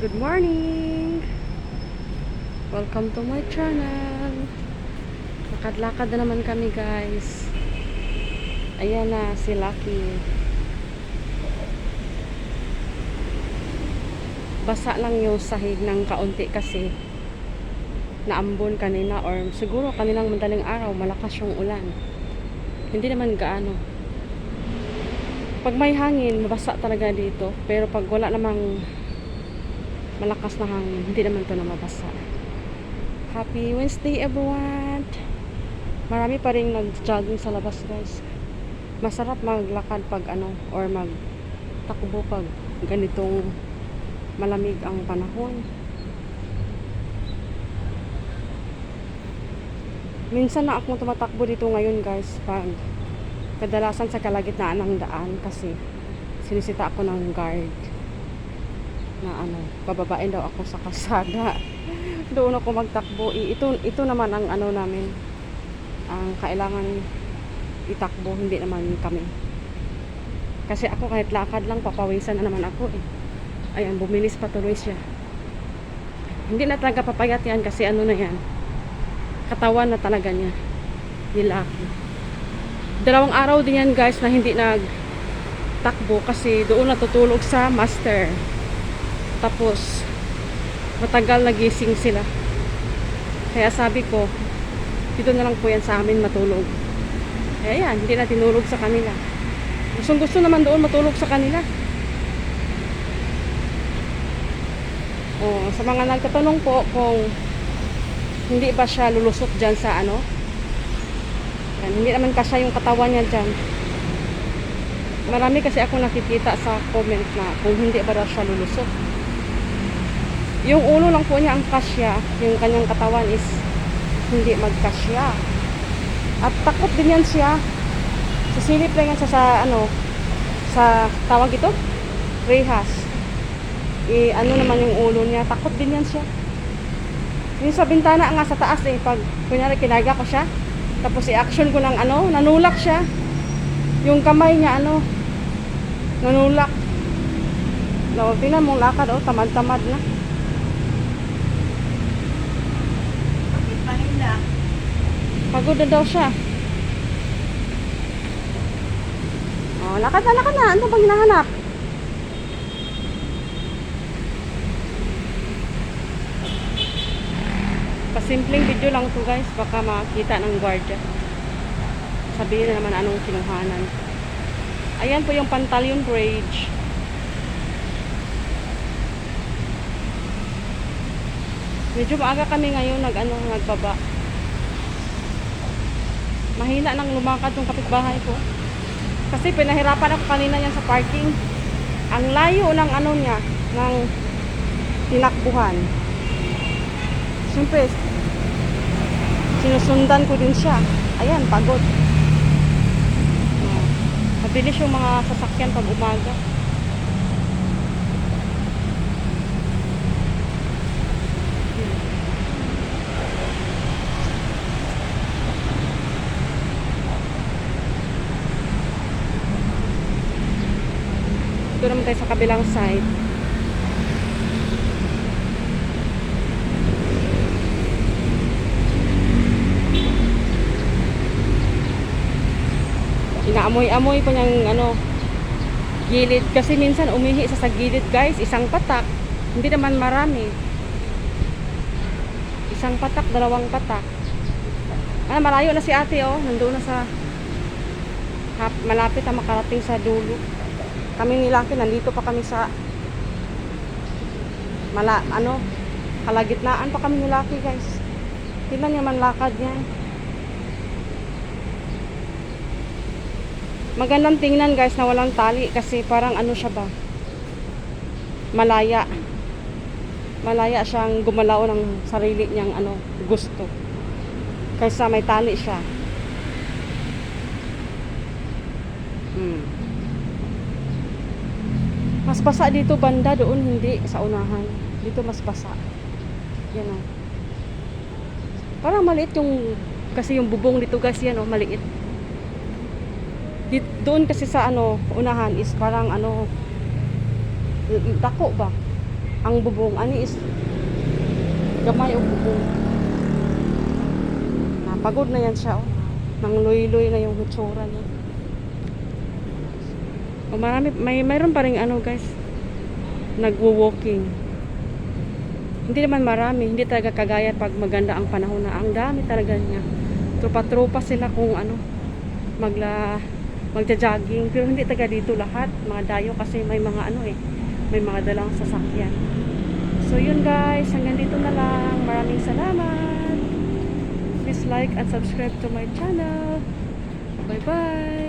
Good morning! Welcome to my channel. Lakad-lakad na naman kami, guys. Ayan na si Lucky. Basa lang yung sahig ng kaunti kasi naambon kanina or siguro kaninang madaling araw malakas yung ulan. Hindi naman gaano. Pag may hangin, mabasa talaga dito. Pero pag wala namang malakas na hangin, hindi naman to na mabasa. Happy Wednesday, everyone! Marami pa rin nag-jogging sa labas, guys. Masarap maglakad pag or magtakbo pag ganitong malamig ang panahon. Minsan na akong tumatakbo dito ngayon, guys, pag kadalasan sa kalagitnaan ng daan kasi sinisita ako ng guard na bababain daw ako sa kalsada. Doon ako magtakbo. Ito naman ang namin, ang kailangan itakbo, hindi naman kami. Kasi ako kahit lakad lang, papawisan na naman ako eh. Ayan, bumilis pa tuloy siya. Hindi na talaga papayat yan kasi na yan, katawan na talaga niya, nilaki. 2 araw din yan, guys, na hindi nagtakbo kasi doon natutulog sa master. Tapos matagal nagising sila. Kaya sabi ko, dito na lang po yan sa amin matulog. Kaya yan, hindi na tinulog sa kanila. Gusto naman doon matulog sa kanila. Sa mga nagtatanong po kung hindi ba siya lulusot dyan sa yan, hindi naman kasya yung katawan niya dyan. Marami kasi ako nakikita sa comment na kung hindi ba daw siya lulusot. Yung ulo lang po niya ang kasya, yung kanyang katawan is hindi magkasya. At takot din yan siya. Sisilip lang yan sa sa tawag ito, rehas. Naman yung ulo niya, takot din yan siya. Yung sa bintana nga sa taas pag kunyari kinaga ko siya, tapos i-action ko ng nanulak siya. Yung kamay niya nanulak. Tingnan mong lakad, tamad-tamad na. Pagod na daw siya. Lakad na. Ano bang hinahanap? Pasimpleng video lang to, guys. Baka makita ng guardia. Sabihin na naman anong kinuhanan. Ayan po yung Pantaleon Bridge. Medyo maaga kami ngayon nagbaba. Mahina nang lumakad yung kapitbahay ko. Kasi pinahirapan ako kanina yan sa parking. Ang layo ng niya, ng tinakbuhan. Siyempre, sinusundan ko din siya. Ayan, pagod. Mabilis yung mga sasakyan pag umaga. Ito naman tayo sa kabilang side. Inaamoy-amoy pa niyang gilid. Kasi minsan umihi sa gilid, guys. Isang patak. Hindi naman marami. Isang patak, 2 patak. Malayo na si ate, nandoon na sa malapit na makarating sa dulo. Kami ni Lucky, nandito pa kami sa kalagitnaan pa kami ni Lucky, guys. Tingnan niya man lakad yan. Magandang tingnan, guys, na walang tali kasi parang siya ba, malaya siyang gumalaw ng sarili niyang gusto kaysa may tali siya. Mas basa dito banda, doon hindi sa unahan. Dito mas basa. Yan parang maliit kasi yung bubong dito, guys, yan maliit. Doon kasi sa unahan is parang dako ba? Ang bubong ani is gamay og bubong. Napagod na yan siya, oh. Nang luy-luy na yung hitsura niya. O marami, mayroon pa rin ano guys, nagwo-walking. Hindi naman marami, hindi talaga kagaya pag maganda ang panahon na ang dami talaga niya. Tropa-tropa sila kung ano, magja-jogging, pero hindi taga dito lahat, mga dayo kasi may mga ano may mga dalang sasakyan. So yun guys, hanggang dito na lang. Maraming salamat. Please like and subscribe to my channel. Bye bye.